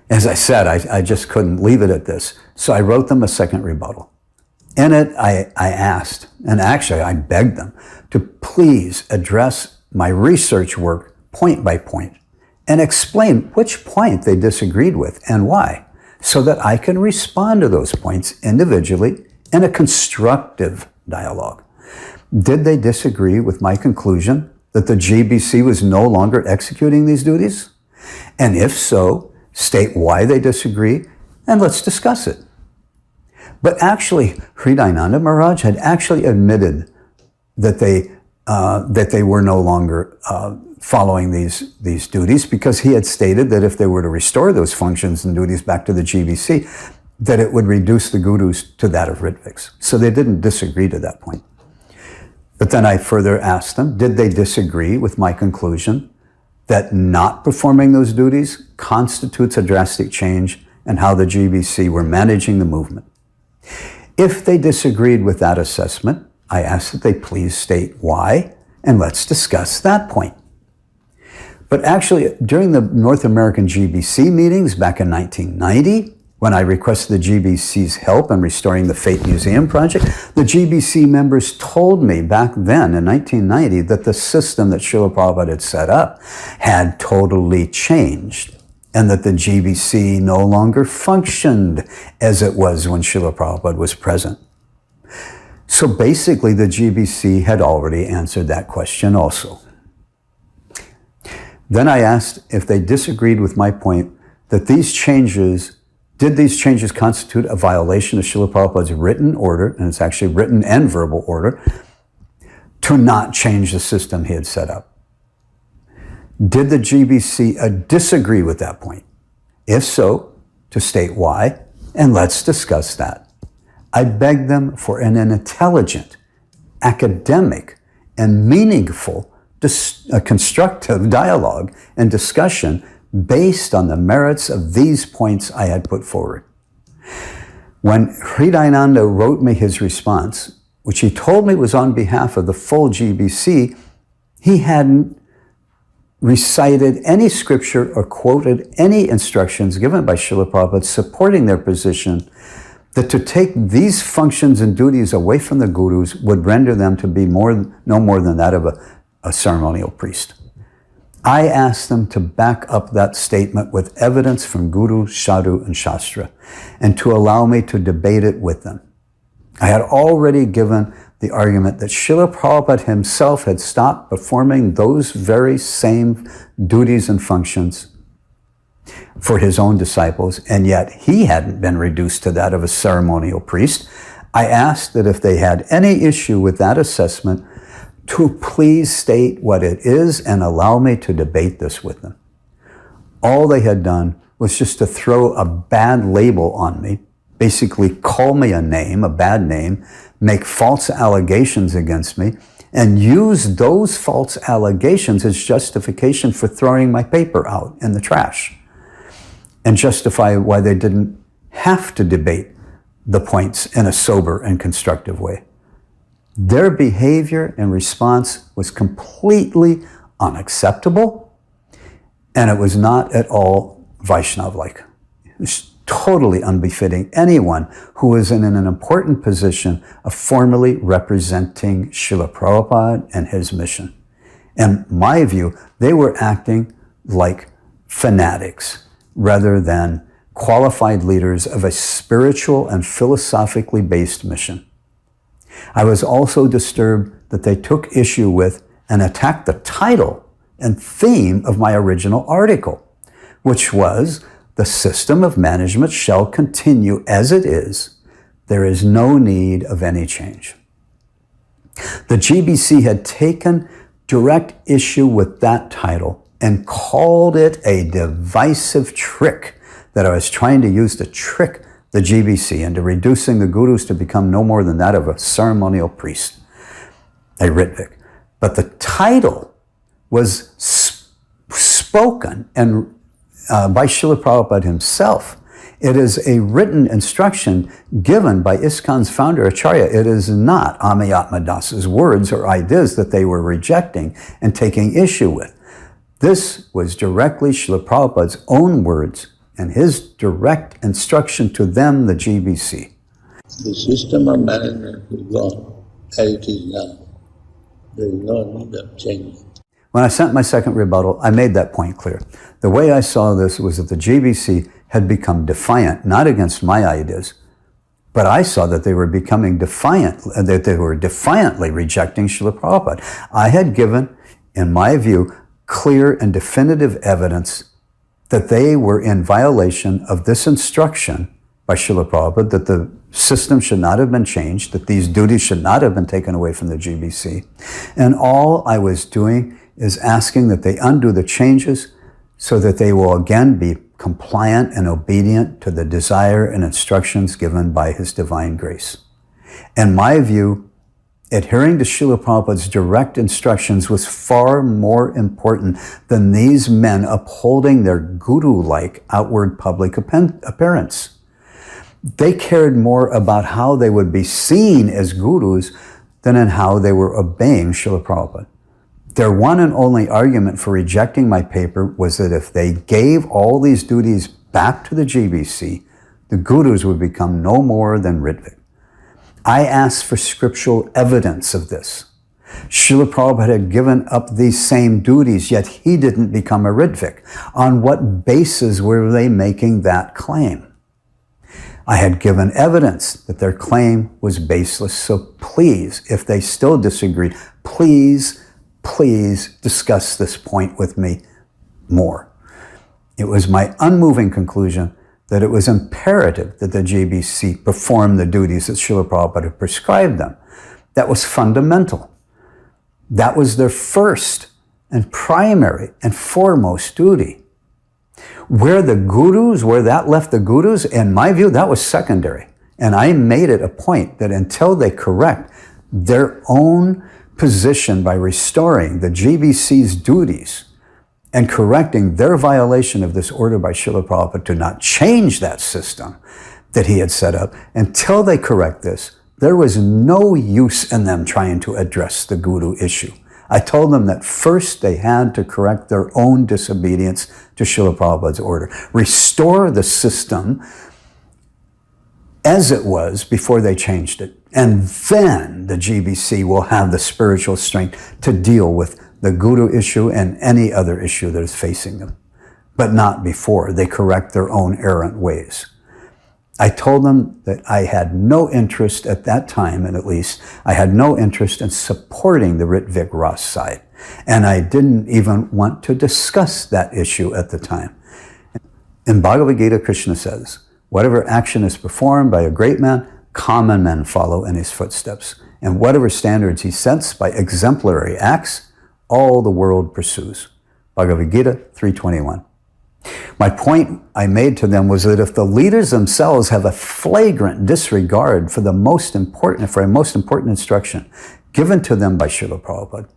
As I said, I just couldn't leave it at this. So I wrote them a second rebuttal. In it, I asked, and actually I begged them, to please address my research work point by point and explain which point they disagreed with and why, so that I can respond to those points individually in a constructive dialogue. Did they disagree with my conclusion that the GBC was no longer executing these duties? And if so, state why they disagree, and let's discuss it. But actually, Hridayananda Maharaj had actually admitted that they were no longer following these duties, because he had stated that if they were to restore those functions and duties back to the GBC, that it would reduce the gurus to that of Ritviks. So they didn't disagree to that point. But then I further asked them, did they disagree with my conclusion that not performing those duties constitutes a drastic change in how the GBC were managing the movement? If they disagreed with that assessment, I asked that they please state why, and let's discuss that point. But actually, during the North American GBC meetings back in 1990, when I requested the GBC's help in restoring the Fate Museum project, the GBC members told me back then in 1990 that the system that Srila Prabhupada had set up had totally changed, and that the GBC no longer functioned as it was when Srila Prabhupada was present. So basically, the GBC had already answered that question also. Then I asked if they disagreed with my point that did these changes constitute a violation of Srila Prabhupada's written order, and it's actually written and verbal order, to not change the system he had set up? Did the GBC disagree with that point? If so, to state why, and let's discuss that. I begged them for an intelligent, academic, and meaningful, constructive dialogue and discussion based on the merits of these points I had put forward. When Hridayananda wrote me his response, which he told me was on behalf of the full GBC, he hadn't recited any scripture or quoted any instructions given by Srila Prabhupada supporting their position that to take these functions and duties away from the gurus would render them to be no more than that of a ceremonial priest. I asked them to back up that statement with evidence from Guru, Sadhu, and Shastra, and to allow me to debate it with them. I had already given the argument that Srila Prabhupada himself had stopped performing those very same duties and functions for his own disciples, and yet he hadn't been reduced to that of a ceremonial priest. I asked that if they had any issue with that assessment, to please state what it is and allow me to debate this with them. All they had done was just to throw a bad label on me, basically call me a name, a bad name, make false allegations against me, and use those false allegations as justification for throwing my paper out in the trash, and justify why they didn't have to debate the points in a sober and constructive way. Their behavior and response was completely unacceptable, and it was not at all Vaishnav-like. It was totally unbefitting anyone who was in an important position of formally representing Srila Prabhupada and his mission. In my view, they were acting like fanatics rather than qualified leaders of a spiritual and philosophically based mission. I was also disturbed that they took issue with and attacked the title and theme of my original article, which was, "The system of management shall continue as it is. There is no need of any change." The GBC had taken direct issue with that title and called it a divisive trick that I was trying to use to trick the GBC into reducing the gurus to become no more than that of a ceremonial priest, a Ritvik. But the title was spoken and by Srila Prabhupada himself. It is a written instruction given by ISKCON's founder, Acharya. It is not Amayatma Das's words or ideas that they were rejecting and taking issue with. This was directly Srila Prabhupada's own words and his direct instruction to them, the GBC. The system of management is gone as it is now. There is no need of changing. When I sent my second rebuttal, I made that point clear. The way I saw this was that the GBC had become defiant, not against my ideas, but I saw that they were becoming defiant, that they were defiantly rejecting Srila Prabhupada. I had given, in my view, clear and definitive evidence that they were in violation of this instruction by Srila Prabhupada, that the system should not have been changed, that these duties should not have been taken away from the GBC. And all I was doing is asking that they undo the changes so that they will again be compliant and obedient to the desire and instructions given by His divine grace. In my view, adhering to Srila Prabhupada's direct instructions was far more important than these men upholding their guru-like outward public appearance. They cared more about how they would be seen as gurus than in how they were obeying Srila Prabhupada. Their one and only argument for rejecting my paper was that if they gave all these duties back to the GBC, the gurus would become no more than Rtvik. I asked for scriptural evidence of this. Srila Prabhupada had given up these same duties, yet he didn't become a Rtvik. On what basis were they making that claim? I had given evidence that their claim was baseless, so please, if they still disagreed, please discuss this point with me more. It was my unmoving conclusion that it was imperative that the GBC perform the duties that Srila Prabhupada had prescribed them. That was fundamental. That was their first and primary and foremost duty. Where that left the gurus, in my view, that was secondary. And I made it a point that until they correct their own position by restoring the GBC's duties and correcting their violation of this order by Srila Prabhupada to not change that system that he had set up, until they correct this, there was no use in them trying to address the guru issue. I told them that first they had to correct their own disobedience to Srila Prabhupada's order, restore the system as it was before they changed it. And then the GBC will have the spiritual strength to deal with the guru issue and any other issue that is facing them, but not before they correct their own errant ways. I told them that I had no interest at that time, and at least I had no interest in supporting the Rtvik-RAS side. And I didn't even want to discuss that issue at the time. In Bhagavad Gita, Krishna says, whatever action is performed by a great man, common men follow in his footsteps. And whatever standards he sets by exemplary acts, all the world pursues. Bhagavad Gita 3:21. My point I made to them was that if the leaders themselves have a flagrant disregard for a most important instruction given to them by Srila Prabhupada,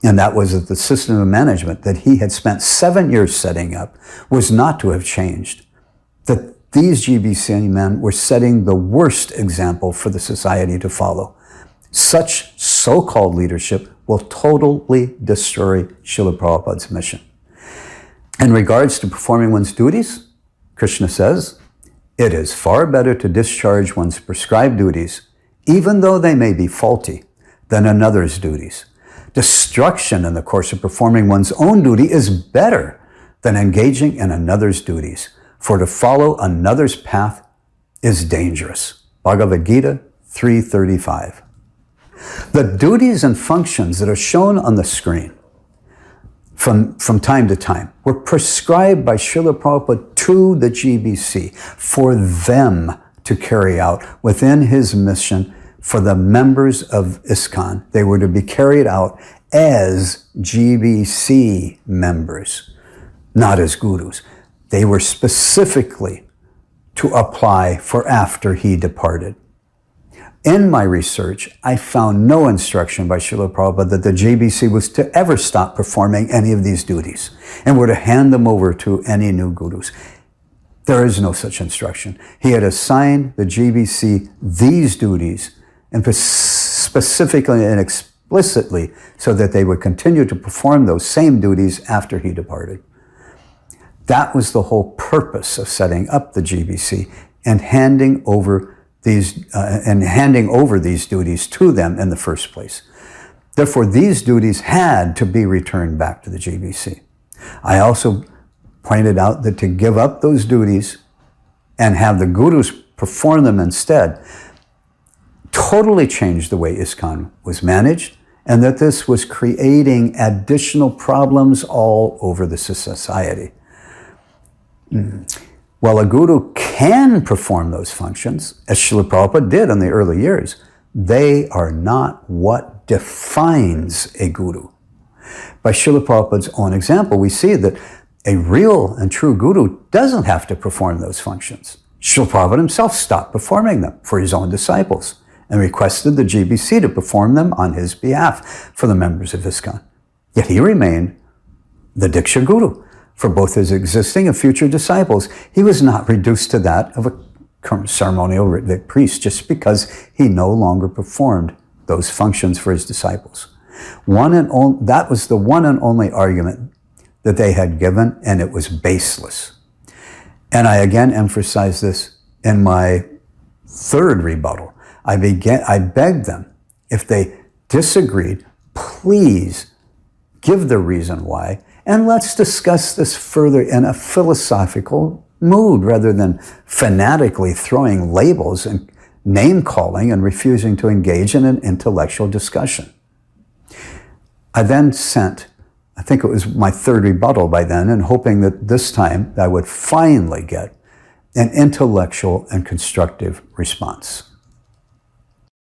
and that was that the system of management that he had spent 7 years setting up was not to have changed, that these GBC men were setting the worst example for the society to follow. Such so-called leadership will totally destroy Srila Prabhupada's mission. In regards to performing one's duties, Krishna says, it is far better to discharge one's prescribed duties, even though they may be faulty, than another's duties. Destruction in the course of performing one's own duty is better than engaging in another's duties, for to follow another's path is dangerous. Bhagavad Gita 3:35. The duties and functions that are shown on the screen from time to time were prescribed by Srila Prabhupada to the GBC for them to carry out within his mission for the members of ISKCON. They were to be carried out as GBC members, not as gurus. They were specifically to apply for after he departed. In my research, I found no instruction by Srila Prabhupada that the GBC was to ever stop performing any of these duties and were to hand them over to any new gurus. There is no such instruction. He had assigned the GBC these duties, and specifically and explicitly so that they would continue to perform those same duties after he departed. That was the whole purpose of setting up the GBC and handing over these duties to them in the first place. Therefore, these duties had to be returned back to the GBC. I also pointed out that to give up those duties and have the gurus perform them instead totally changed the way ISKCON was managed, and that this was creating additional problems all over the society. Well, a guru can perform those functions, as Srila Prabhupada did in the early years. They are not what defines a guru. By Srila Prabhupada's own example, we see that a real and true guru doesn't have to perform those functions. Srila Prabhupada himself stopped performing them for his own disciples and requested the GBC to perform them on his behalf for the members of ISKCON. Yet he remained the Diksha Guru for both his existing and future disciples. He was not reduced to that of a ceremonial Ritvic priest just because he no longer performed those functions for his disciples. That was the one and only argument that they had given, and it was baseless. And I again emphasize this in my third rebuttal. I begged them, if they disagreed, please give the reason why, and let's discuss this further in a philosophical mood rather than fanatically throwing labels and name-calling and refusing to engage in an intellectual discussion. I then sent, I think it was my third rebuttal by then, and hoping that this time I would finally get an intellectual and constructive response.